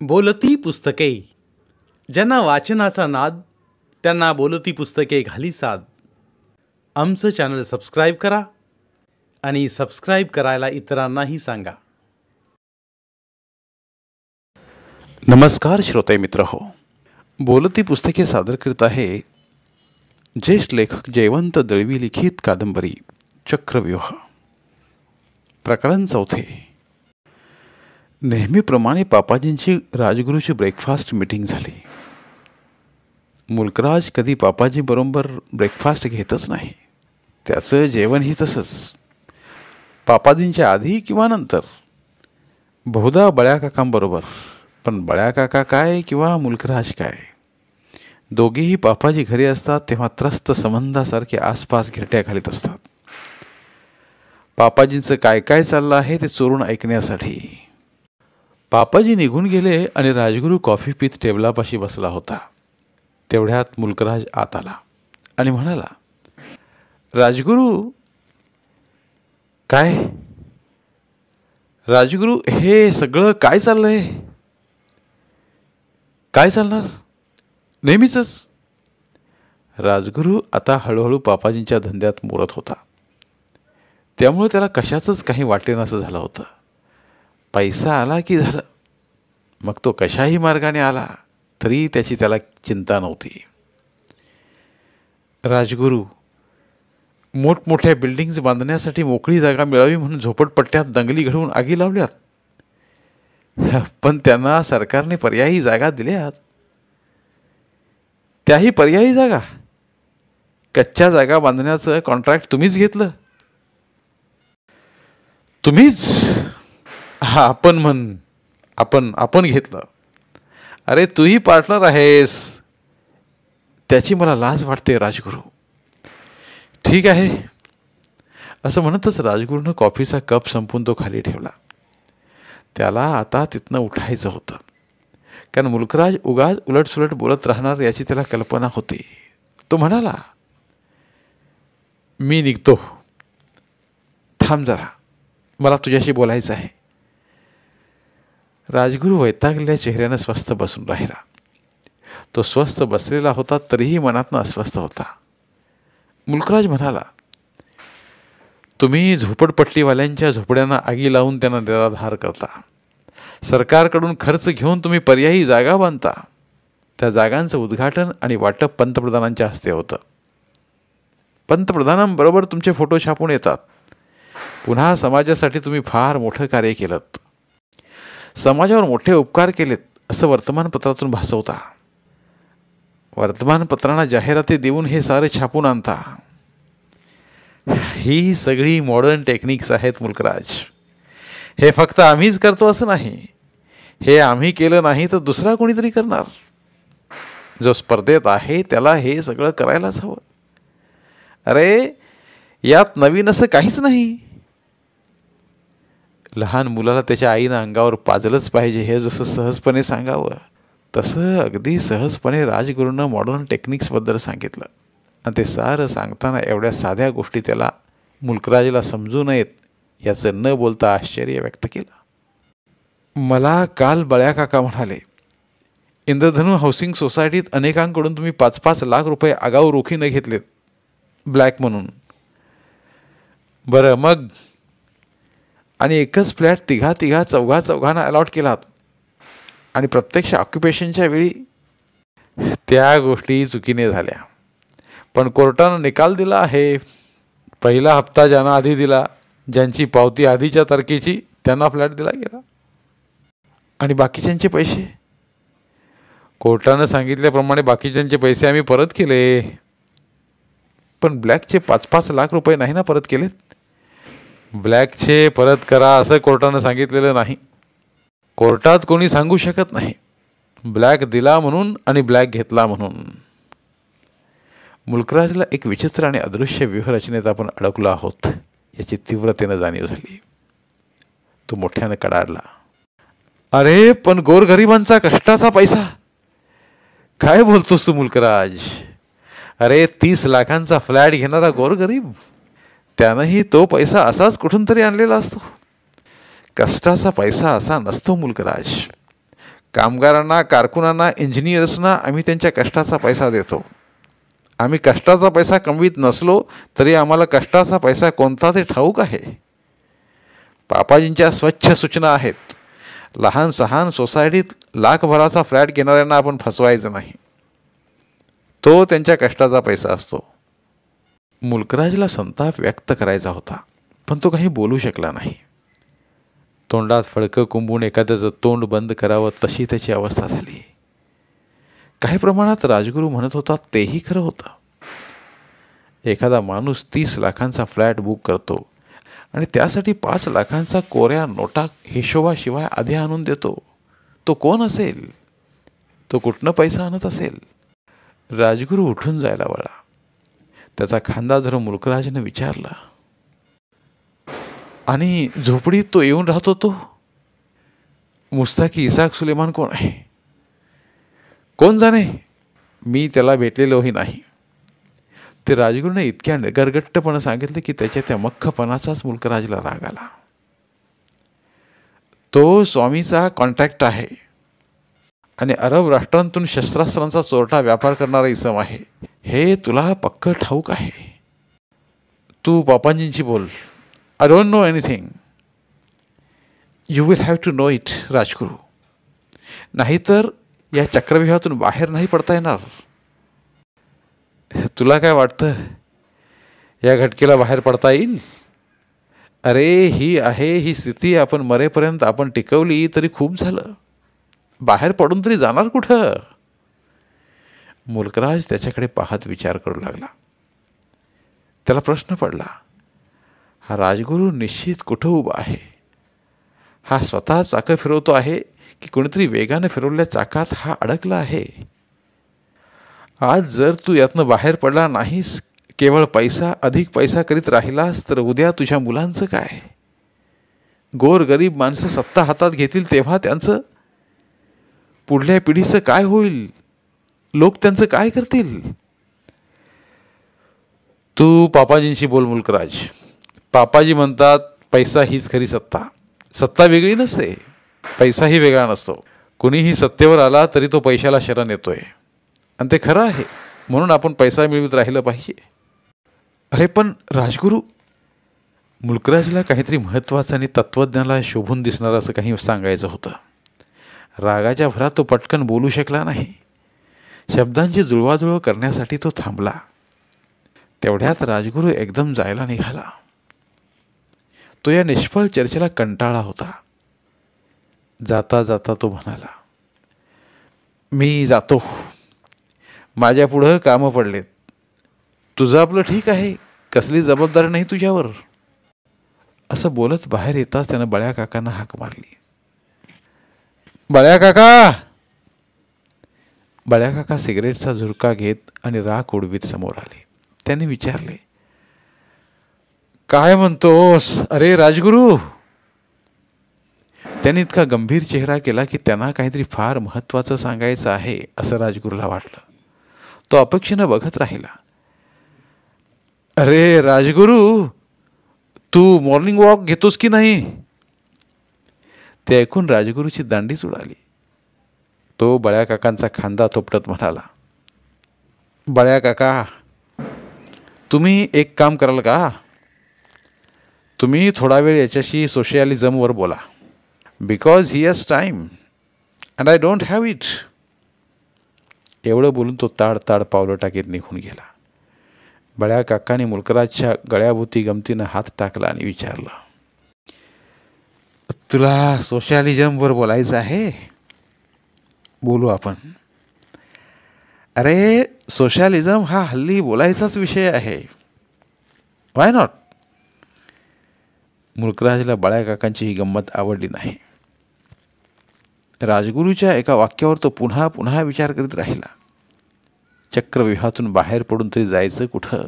बोलती पुस्तके. ज्यांना वाचनाचा नाद त्यांना बोलती पुस्तके घाली साद. आमचं चॅनल सबस्क्राईब करा आणि सबस्क्राईब करायला इतरांनाही सांगा. नमस्कार श्रोते मित्र हो, बोलती पुस्तके सादर करत आहे ज्येष्ठ लेखक जयवंत दळवी लिखित कादंबरी चक्रव्यूह. प्रकरण चौथे. नेहमीप्रमाणे पापाजींची राजगुरूची ब्रेकफास्ट मीटिंग झाली. मुलकराज कधी पापाजींबरोबर ब्रेकफास्ट घेतच नाही. त्याचं जेवणही तसंच, पापाजींच्या आधी किंवा नंतर. बहुधा बळ्याकाकांबरोबर, पण बळ्याकाका काय किंवा मुलकराज काय, दोघेही पापाजी घरी असतात तेव्हा त्रस्त संबंधासारखे आसपास घिरट्या घालीत असतात. पापाजींचं काय काय चाललं आहे ते चोरून ऐकण्यासाठी. पापाजी निघून गेले आणि राजगुरू कॉफी पीत टेबलापाशी बसला होता. तेवढ्यात मुलकराज आत आला आणि म्हणाला, राजगुरू. काय राजगुरू, हे सगळं काय चाललंय? काय चालणार, नेहमीच. राजगुरू आता हळूहळू पापाजींच्या धंद्यात मोरत होता, त्यामुळे त्याला कशाचंच काही वाटेनासं झालं होतं. पैसा आला की झालं, मग तो कशाही मार्गाने आला तरी त्याची त्याला चिंता नव्हती. राजगुरू मोठमोठ्या बिल्डिंग्स बांधण्यासाठी मोकळी जागा मिळावी म्हणून झोपडपट्ट्यात दंगली घडवून आगी लावल्यात, पण त्यांना सरकारने पर्यायी जागा दिल्यात. त्याही पर्यायी जागा, कच्च्या जागा बांधण्याचं कॉन्ट्रॅक्ट तुम्हीच घेतलं. तुम्हीच? हा, आपण म्हण. आपण घेतलं. अरे तूही पार्टनर आहेस, त्याची मला लाज वाटते राजगुरू. ठीक आहे, असं म्हणतच राजगुरूनं कॉफीचा कप संपून तो खाली ठेवला. त्याला आता तिथनं उठायचं होतं, कारण मुलकराज उगाच उलटसुलट बोलत राहणार याची त्याला कल्पना होती. तो म्हणाला, मी निघतो, थांब जरा, मला तुझ्याशी बोलायचं आहे. राजगुरू वैतागलेल्या चेहऱ्यानं स्वस्थ बसून राहिला. तो स्वस्थ बसलेला होता तरीही मनातनं अस्वस्थ होता. मुलकराज म्हणाला, तुम्ही झोपडपट्टीवाल्यांच्या झोपड्यांना आगी लावून त्यांना निराधार करता. सरकारकडून खर्च घेऊन तुम्ही पर्यायी जागा बांधता. त्या जागांचं उद्घाटन आणि वाटप पंतप्रधानांच्या हस्ते होतं. पंतप्रधानांबरोबर तुमचे फोटो छापून येतात. पुन्हा समाजासाठी तुम्ही फार मोठं कार्य केलं, समाजावर मोठे उपकार केलेत असं वर्तमानपत्रातून भासवता. वर्तमानपत्रांना जाहिराती देऊन हे सारे छापून आणता. ही सगळी मॉडर्न टेक्निक्स आहेत मुलकराज. हे फक्त आम्हीच करतो असं नाही. हे आम्ही केलं नाही तर दुसरा कोणीतरी करणार. जो स्पर्धेत आहे त्याला हे सगळं करायलाच हवं. अरे यात नवीन असं काहीच नाही. लहान मुलाला त्याच्या आईनं अंगावर पाजलंच पाहिजे हे जसं सहजपणे सांगावं, तसं अगदी सहजपणे राजगुरूनं मॉडर्न टेक्निक्सबद्दल सांगितलं. आणि ते सारं सांगताना एवढ्या साध्या गोष्टी त्याला मुलकराजला समजू नयेत याचं न बोलता आश्चर्य व्यक्त केलं. मला काल बळ्याकाका म्हणाले, इंद्रधनू हाऊसिंग सोसायटीत अनेकांकडून तुम्ही 5-5 लाख रुपये आगाऊ रोखीनं घेतलेत, ब्लॅक म्हणून. बरं मग? आणि एकच फ्लॅट चौघांना अलॉट केलात आणि प्रत्यक्ष ऑक्युपेशनच्या वेळी त्या गोष्टी चुकीने झाल्या. पण कोर्टानं निकाल दिला आहे. पहिला हप्ता ज्यांना आधी दिला, ज्यांची पावती आधीच्या तारखेची, त्यांना फ्लॅट दिला गेला आणि बाकीच्यांचे पैसे कोर्टानं सांगितल्याप्रमाणे बाकीच्यांचे पैसे आम्ही परत केले. पण ब्लॅकचे 5-5 लाख रुपये नाही ना परत केलेत. ब्लॅकचे परत करा असं कोर्टानं सांगितलेलं नाही. कोर्टात कोणी सांगू शकत नाही ब्लॅक दिला म्हणून आणि ब्लॅक घेतला म्हणून. मुलकराजला एक विचित्र आणि अदृश्य व्यूहरचनेत आपण अडकलो आहोत याची तीव्रतेनं जाणीव झाली. तो मोठ्यानं कडाडला, अरे पण गोरगरिबांचा कष्टाचा पैसा काय बोलतोस तू मुलकराज? अरे 30 लाखांचा फ्लॅट घेणारा गोरगरीब, त्यानंही तो पैसा असाच कुठून तरी आणलेला असतो. कष्टाचा पैसा असा नसतो मुलकराज. कामगारांना, कारकुनांना, इंजिनियर्सना आम्ही त्यांच्या कष्टाचा पैसा देतो. आम्ही कष्टाचा पैसा कमवीत नसलो तरी आम्हाला कष्टाचा पैसा कोणता ते ठाऊक आहे. पापाजींच्या स्वच्छ सूचना आहेत. लहान सहान सोसायटीत लाखभराचा फ्लॅट घेणाऱ्यांना आपण फसवायचं नाही. तो त्यांच्या कष्टाचा पैसा असतो. मुलकराजला संताप व्यक्त करायचा होता, पण तो काही बोलू शकला नाही. तोंडात फडकं कुंबून एखाद्याचं तोंड बंद करावं तशी त्याची अवस्था झाली. काही प्रमाणात राजगुरू म्हणत होता तेही खरं होतं. एखादा माणूस 30 लाखांचा फ्लॅट बुक करतो आणि त्यासाठी 5 लाखांचा कोऱ्या नोटा हिशोबाशिवाय आधी आणून देतो. तो कोण असेल? तो कुठनं पैसा आणत असेल? राजगुरू उठून जायला वळला. त्याचा खांदा धरून मुलकराजने विचारलं, आणि झोपडीत तो येऊन राहतो तो मुस्ताकी इसाक सुलेमान कोण आहे? कोण जाणे, मी त्याला भेटलेलोही नाही. ते राजगुरूने इतक्या गरगट्टपणे सांगितले की त्याच्या त्या मख्खपणाचाच मुलकराजला राग आला. तो स्वामीचा कॉन्ट्रॅक्ट आहे आणि अरब राष्ट्रांतून शस्त्रास्त्रांचा चोरटा व्यापार करणारा इसम आहे, हे तुला पक्क ठाऊक आहे. तू पापांजींशी बोल. I don't know anything. You will have to know it, Rajguru. नाहीतर या चक्रव्यूहातून बाहेर नाही पडता येणार. तुला काय वाटतं, या घटकेला बाहेर पडता येईल? अरे ही स्थिती आपण मरेपर्यंत आपण टिकवली तरी खूप झालं. बाहेर पडून तरी जाणार कुठं? मुलकराज त्याच्याकडे पाहत विचार करू लागला. त्याला प्रश्न पडला, हा राजगुरू निश्चित कुठं उभा आहे? हा स्वतः चाकं फिरवतो आहे की कोणीतरी वेगाने फिरवलेल्या चाकात हा अडकला आहे? आज जर तू यातनं बाहेर पडला नाहीस, केवळ पैसा अधिक पैसा करीत राहिलास, तर उद्या तुझ्या मुलांचं काय? गोरगरीब माणसं सत्ता हातात घेतील तेव्हा त्यांचं पुढल्या पिढीचं काय होईल? लोक त्यांचं काय करतील? तू पापाजींशी बोल मुलकराज. पापाजी म्हणतात पैसा हीच खरी सत्ता. सत्ता वेगळी नसते, पैसाही वेगळा नसतो. कुणीही सत्तेवर आला तरी तो पैशाला शरण येतोय आणि ते खरं आहे. म्हणून आपण पैसा मिळवत राहिलं पाहिजे. अरे पण राजगुरू, मुलकराजला काहीतरी महत्त्वाचं आणि तत्त्वज्ञानाला शोभून दिसणारं असं काही सांगायचं होतं. रागाच्या भरात तो पटकन बोलू शकला नाही. शब्दांची जुळवाजुळव करण्यासाठी तो थांबला. तेवढ्यात राजगुरू एकदम जायला निघाला. तो या निष्फळ चर्चेला कंटाळा होता. जाता जाता तो म्हणाला, मी जातो, माझ्या पुढं कामं पडलेत. तुझं आपलं ठीक आहे, कसली जबाबदारी नाही तुझ्यावर. असं बोलत बाहेर येताच त्यानं बळ्या काकांना हाक मारली. बळ्या काका! बळ्या काका सिगरेटचा झुरका घेत आणि राख उडवीत समोर आले. त्यांनी विचारले, काय म्हणतोस? अरे राजगुरू! त्यांनी इतका गंभीर चेहरा केला की त्यांना काहीतरी फार महत्त्वाचं सांगायचं आहे असं राजगुरूला वाटलं. तो अपेक्षेनं बघत राहिला. अरे राजगुरू, तू मॉर्निंग वॉक घेतोस की नाही? ते ऐकून राजगुरूची दांडीच उडाली. तो बळ्या काकांचा खांदा थोपटत म्हणाला, बळ्या काका, तुम्ही एक काम कराल का? तुम्ही थोडा वेळ याच्याशी सोशलिझमवर बोला. Because he has time and I don't have it. एवढं बोलून तो ताड ताड पावलं टाकीत निघून गेला. बळ्या काकाने मुलकराजच्या गळ्याभोवती गमतीनं हात टाकला आणि विचारलं, तुला सोशलिझमवर बोलायचं आहे? बोलू आपण. अरे सोशलिझम हा हल्ली बोलायचाच विषय आहे. व्हाय नॉट? मुलकराजला बळ्या काकांची ही गंमत आवडली नाही. राजगुरूच्या एका वाक्यावर तो पुन्हा पुन्हा विचार करीत राहिला. चक्रव्यूहातून बाहेर पडून तरी जायचं कुठं?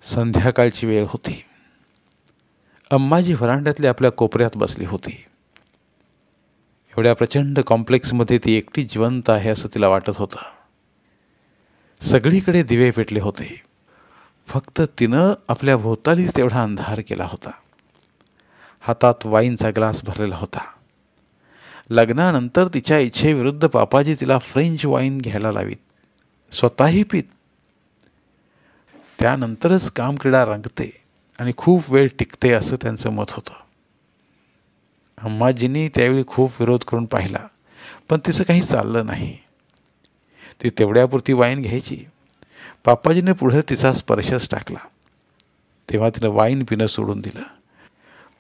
संध्याकाळची वेळ होती. अम्माजी व्हरांड्यातल्या आपल्या कोपऱ्यात बसली होती. एवढ्या प्रचंड कॉम्प्लेक्समध्ये ती एकटी जिवंत आहे असं तिला वाटत होतं. सगळीकडे दिवे पेटले होते. फक्त तिनं आपल्या भोवतालीच तेवढा अंधार केला होता. हातात वाईनचा ग्लास भरलेला होता. लग्नानंतर तिच्या इच्छेविरुद्ध पापाजी तिला फ्रेंच वाईन घ्यायला लावीत, स्वतःही पीत. त्यानंतरच कामक्रीडा रंगते आणि खूप वेळ टिकते असं त्यांचं मत होतं. अम्माजींनी त्यावेळी खूप विरोध करून पाहिला, पण तिचं काही चाललं नाही. ती तेवढ्यापुरती वाईन घ्यायची. पापाजीने पुढे तिचा स्पर्शच टाकला तेव्हा तिनं वाईन पिणं सोडून दिलं.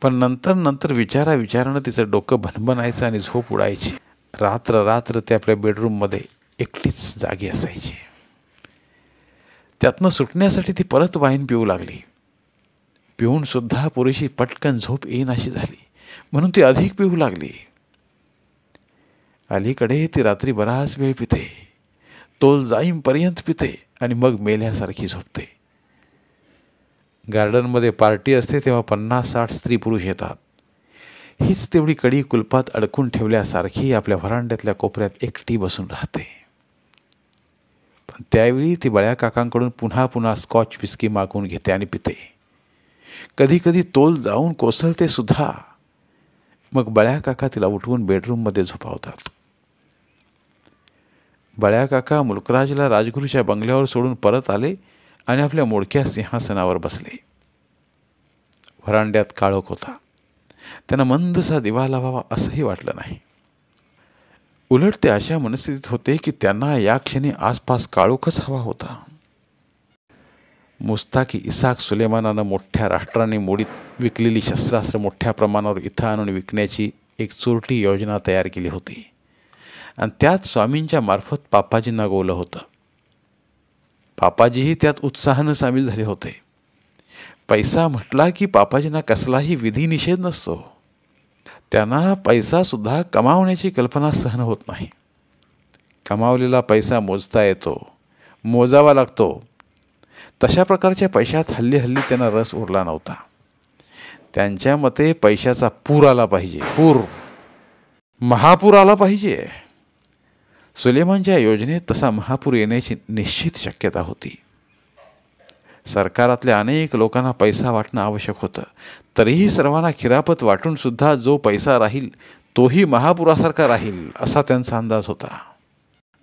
पण नंतर विचारानं तिचं डोकं भणभणायचं आणि झोप उडायची. रात्र ते आपल्या बेडरूममध्ये एकटीच जागी असायची. त्यातनं सुटण्यासाठी ती परत वाईन पिऊ लागली. पिऊनसुद्धा पुरेशी पटकन झोप येईनाशी झाली म्हणून ती अधिक पिऊ लागली. अलीकडे ती रात्री बराच वेळ पिते, तोल जाईमपर्यंत पिते आणि मग मेल्यासारखी झोपते. गार्डनमध्ये पार्टी असते तेव्हा 50-60 स्त्री पुरुष येतात. हीच तेवढी कडी कुलपात अडकून ठेवल्यासारखी आपल्या व्हरांड्यातल्या कोपऱ्यात एकटी बसून राहते. पण त्यावेळी ती बळ्या काकांकडून पुन्हा स्कॉच विस्की मागवून घेते आणि पिते. कधी तोल जाऊन कोसळते सुद्धा. मग बळ्या काका तिला उठवून बेडरूममध्ये झोपावतात. बळ्या काका मुलकराजला राजगुरूच्या बंगल्यावर सोडून परत आले आणि आपल्या मोडक्या सिंहासनावर बसले. व्हरांड्यात काळोख होता. त्यांना मंदसा दिवा लावावा असंही वाटलं नाही. उलट ते अशा मनस्थितीत होते की त्यांना या क्षणी आसपास काळोखच हवा होता. मुस्ताकी इसाक सुलेमानानं मोठ्या राष्ट्राने मोडीत विकलेली शस्त्रास्त्र मोठ्या प्रमाणावर इथं आणून विकण्याची एक चोरटी योजना तयार केली होती आणि त्यात स्वामींच्या मार्फत पापाजींना गोवलं होतं. पापाजीही त्यात उत्साहानं सामील झाले होते. पैसा म्हटला की पापाजींना कसलाही विधी निषेध नसतो. त्यांना पैसासुद्धा कमावण्याची कल्पना सहन होत नाही. कमावलेला पैसा मोजता येतो, मोजावा लागतो. तशा प्रकारच्या पैशात हल्ली त्यांना रस उरला नव्हता. त्यांच्या मते पैशाचा पूर आला पाहिजे, महापूर आला पाहिजे. सुलेमानच्या योजनेत तसा महापूर येण्याची निश्चित शक्यता होती. सरकारातल्या अनेक लोकांना पैसा वाटणं आवश्यक होतं. तरीही सर्वांना खिरापत वाटून सुद्धा जो पैसा राहील तोही महापुरासारखा राहील असा त्यांचा अंदाज होता.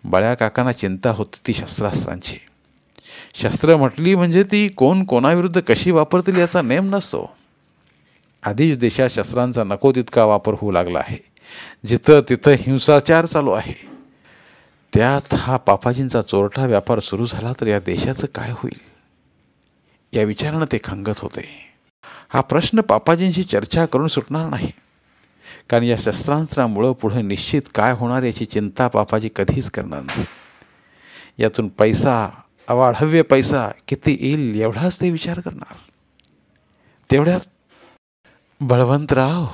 बळ्या काकांना चिंता होती ती शस्त्रास्त्रांची. शस्त्र म्हटली म्हणजे ती कोण कोणाविरुद्ध कशी वापरतील याचा नेम नसतो. आधीच देशात शस्त्रांचा नको तितका वापर होऊ लागला आहे. जिथं तिथं हिंसाचार चालू आहे. त्यात हा पापाजींचा चोरटा व्यापार सुरू झाला तर या देशाचं काय होईल या विचारानं ते खंगत होते. हा प्रश्न पापाजींशी चर्चा करून सुटणार नाही, कारण या शस्त्रास्त्रामुळं पुढे निश्चित काय होणार याची चिंता पापाजी कधीच करणार नाही. यातून पैसा, अवाढव्य पैसा किती येईल एवढाच ते विचार करणार. तेवढ्यात बळवंतराव,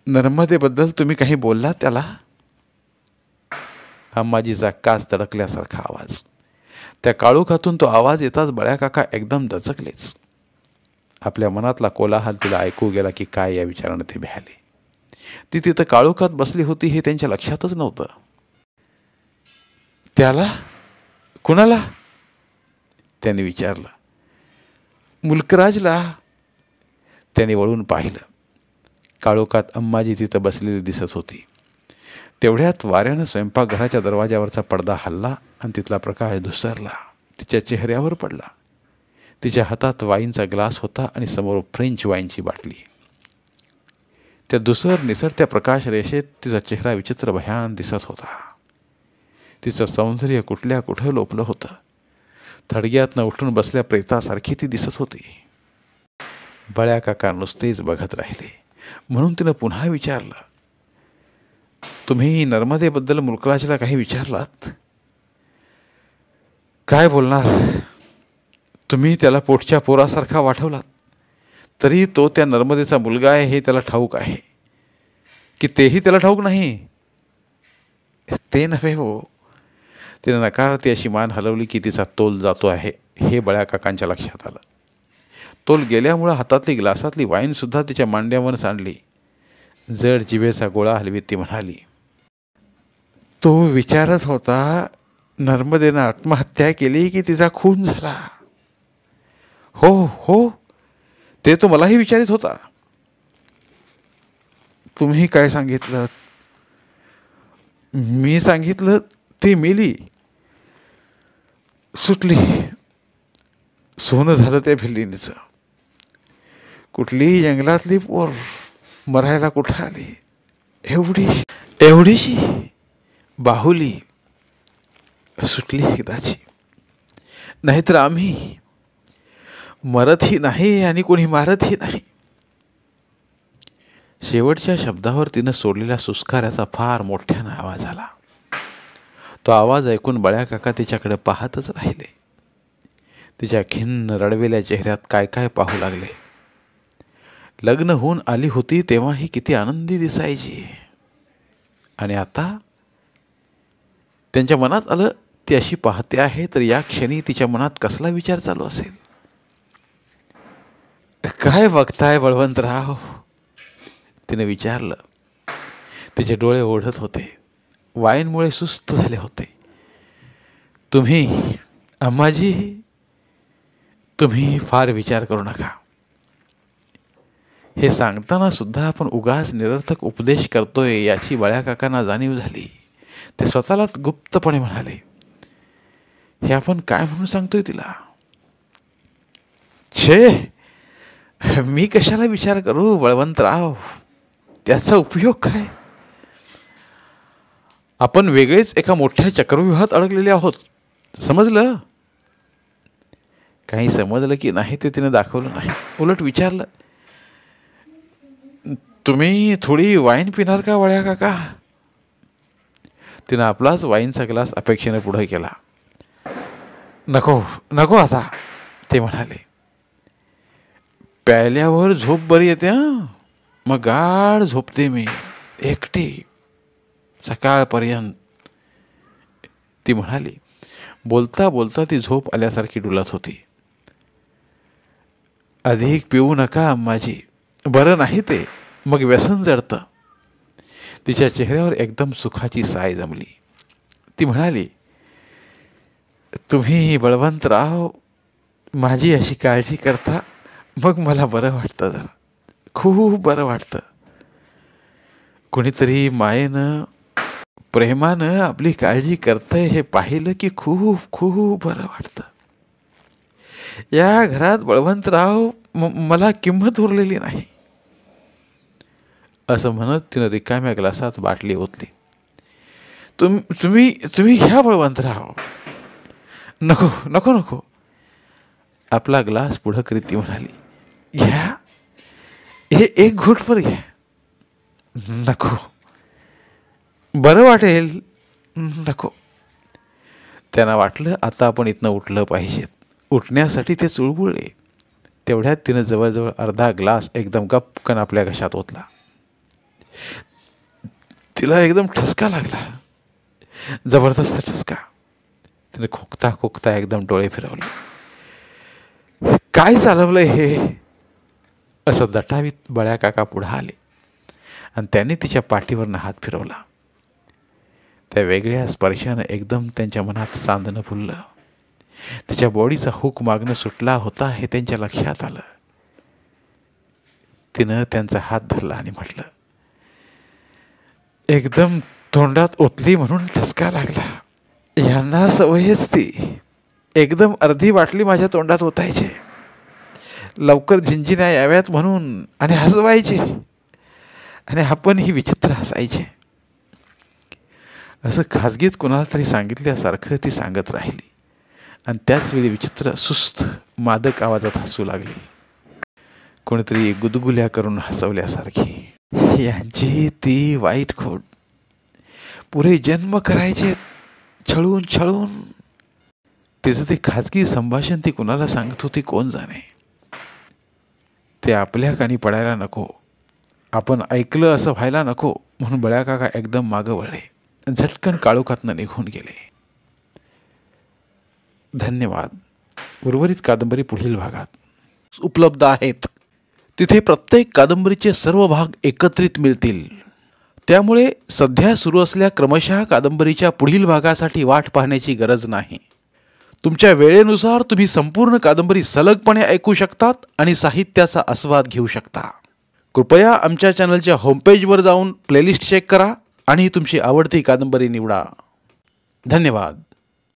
नर्मदेबद्दल तुम्ही काही बोललात त्याला? अम्माजीचा कास तडकल्यासारखा आवाज. त्या काळोखातून तो आवाज येताच बळ्या काका एकदम दचकलेच. आपल्या मनातला कोलाहल तिला ऐकू गेला की काय या विचारानं ते भ्याले. ती तिथं काळोखात बसली होती हे त्यांच्या लक्षातच नव्हतं. त्याला? कुणाला? त्यांनी विचारलं. मुलकराजला. त्याने वळून पाहिलं. काळोखात अम्माजी तिथं बसलेली दिसत होती. तेवढ्यात वाऱ्यानं स्वयंपाकघराच्या दरवाजावरचा पडदा हलला आणि तिथला प्रकाश धुसरला. तिच्या चेहऱ्यावर पडला. तिच्या हातात वाईनचा ग्लास होता आणि समोर फ्रेंच वाईनची बाटली. त्या धुसर निसरत्या प्रकाश रेषेत तिचा चेहरा विचित्र भयान दिसत होता. तिचं सौंदर्य कुठल्या कुठं लोपलं होतं. थडग्यातनं उठून बसल्या प्रेतासारखी ती दिसत होती. बळ्या काका नुसतेच बघत राहिले. म्हणून तिनं पुन्हा विचारलं, तुम्ही नर्मदेबद्दल मुलकराजला काही विचारलात? काय बोलणार? तुम्ही त्याला पोटच्या पोरासारखा वाढवलात, तरी तो त्या नर्मदेचा मुलगा आहे हे त्याला ठाऊक आहे की तेही त्याला ठाऊक नाही? ते नव्हे हो. तिनं नकारार्थी अशी मान हलवली की तिचा तोल जातो आहे हे बळ्या काकांच्या लक्षात आलं. तोल गेल्यामुळं हातातली ग्लासातली वाईनसुद्धा तिच्या मांड्यावर सांडली. जड जिभेचा गोळा हलवीत ती म्हणाली, तो विचारत होता नर्मदेनं आत्महत्या केली की तिचा खून झाला? हो, ते तो मलाही विचारित होता. तुम्ही काय सांगितलं मी सांगितलं ती मेली, सुटली. सोनं झालं त्या भिल्लीनीचं. कुठलीही जंगलातली पोर मरायला कुठं आली. एवढीशी बाहुली सुटली एकदाची. नाहीतर आम्ही मरतही नाही आणि कोणी मारतही नाही. शेवटच्या शब्दावर तिनं सोडलेल्या सुस्काऱ्याचा फार मोठ्यानं आवाज आला. तो आवाज ऐकून बळ्या काका तिच्याकडे पाहतच राहिले. तिच्या खिन्न रडवेल्या चेहऱ्यात काय काय पाहू लागले. लग्न होऊन आली होती तेव्हाही किती आनंदी दिसायची, आणि आता त्यांच्या मनात आलं ती अशी पाहते आहे तर या क्षणी तिच्या मनात कसला विचार चालू असेल. काय बघताय बळवंतराव, तिने विचारलं. तिचे डोळे ओढत होते, वाईनमुळे सुस्त झाले होते. तुम्ही अम्माजी, तुम्ही फार विचार करू नका. हे सांगताना सुद्धा आपण उगाच निरर्थक उपदेश करतोय याची बळ्या काकांना जाणीव झाली. ते स्वतःलाच गुप्तपणे म्हणाले, हे आपण काय म्हणून सांगतोय तिला. छे, मी कशाला विचार करू बळवंतराव, त्याचा उपयोग काय. आपण वेगळेच एका मोठ्या चक्रव्यूहात अडकलेले आहोत, समजलं. काही समजलं की नाही ते तिने दाखवलं नाही. उलट विचारलं, तुम्ही थोडी वाईन पिणार का बळ्या काका. तिनं आपलाच वाईनचा ग्लास अपेक्षेने पुढे केला. नको नको आता, ते म्हणाले. प्यायल्यावर झोप बरी येते. मग गाढ झोपते मी एकटी सकाळपर्यंत, ती म्हणाली. बोलता बोलता ती झोप आल्यासारखी डुलत होती. अधिक पिऊ नका अम्माजी, बरं नाही ते, मग व्यसन जडतं. तिच्या चेहऱ्यावर एकदम सुखाची साय जमली. ती म्हणाली, तुम्ही बळवंतराव माझी अशी काळजी करता, मग मला बरं वाटतं, जरा खूप बरं वाटतं. कोणीतरी मायेनं प्रेमानं आपली काळजी करतंय हे पाहिलं की खूप खूप बरं वाटतं. या घरात बळवंतराव मला किंमत उरलेली नाही. असं म्हणत तिनं रिकाम्या ग्लासात बाटली ओतली. तुम्ही घ्या बळवंतराव. नको नको नको, आपला ग्लास पुढं करीत ती म्हणाली. घ्या, हे एक घोटभर घ्या. नको, बरं वाटेल. नको. त्यांना वाटलं आता आपण इथनं उठलं पाहिजेत. उठण्यासाठी ते चुळबुळले. तेवढ्यात तिनं जवळजवळ अर्धा ग्लास एकदम गपकन आपल्या घशात ओतला. तिला एकदम ठसका लागला, जबरदस्त ठसका. तिने खोकता खोकता एकदम डोळे फिरवले. काय चालवलंय हे, असं दटावीत बळ्या काका पुढे आले आणि त्यांनी तिच्या पाठीवरनं हात फिरवला. त्या वेगळ्या स्पर्शानं एकदम त्यांच्या मनात सांदणं फुललं. तिच्या बॉडीचा हुक मागणं सुटला होता हे त्यांच्या लक्षात आलं. तिनं त्यांचा हात धरला आणि म्हटलं, एकदम तोंडात ओतली म्हणून ठसका लागला. यांना सवयच ती. एकदम अर्धी बाटली माझ्या तोंडात ओतायचे, लवकर झिंजिन्या याव्यात म्हणून, आणि हसवायचे, आणि आपण ही विचित्र हसायचे. असं खाजगीत कुणाला तरी सांगितल्यासारखं ती सांगत राहिली आणि त्याचवेळी विचित्र सुस्त मादक आवाजात हसू लागली, कोणीतरी गुदगुल्या करून हसवल्यासारखी. यांची ती वाईट खोड, पुरे जन्म करायचे छळून छळून. तिचं ते खाजगी संभाषण ती कुणाला सांगत होती कोण जाणे. ते आपल्या कानी पडायला नको, आपण ऐकलं असं व्हायला नको म्हणून बळ्या काका एकदम मागं वळले, झटकन काळोखातनं निघून गेले. धन्यवाद. उर्वरित कादंबरी पुढील भागात उपलब्ध आहेत. तिथे प्रत्येक कादंबरीचे सर्व भाग एकत्रित मिळतील. त्यामुळे सध्या सुरू असलेल्या क्रमशः कादंबरीच्या पुढील भागासाठी वाट पाहण्याची गरज नाही. तुमच्या वेळेनुसार तुम्ही संपूर्ण कादंबरी सलगपणे ऐकू शकतात आणि साहित्याचा आस्वाद घेऊ शकता. कृपया आमच्या चॅनलच्या होमपेजवर जाऊन प्लेलिस्ट चेक करा आणि तुमची आवडती कादंबरी निवडा. धन्यवाद.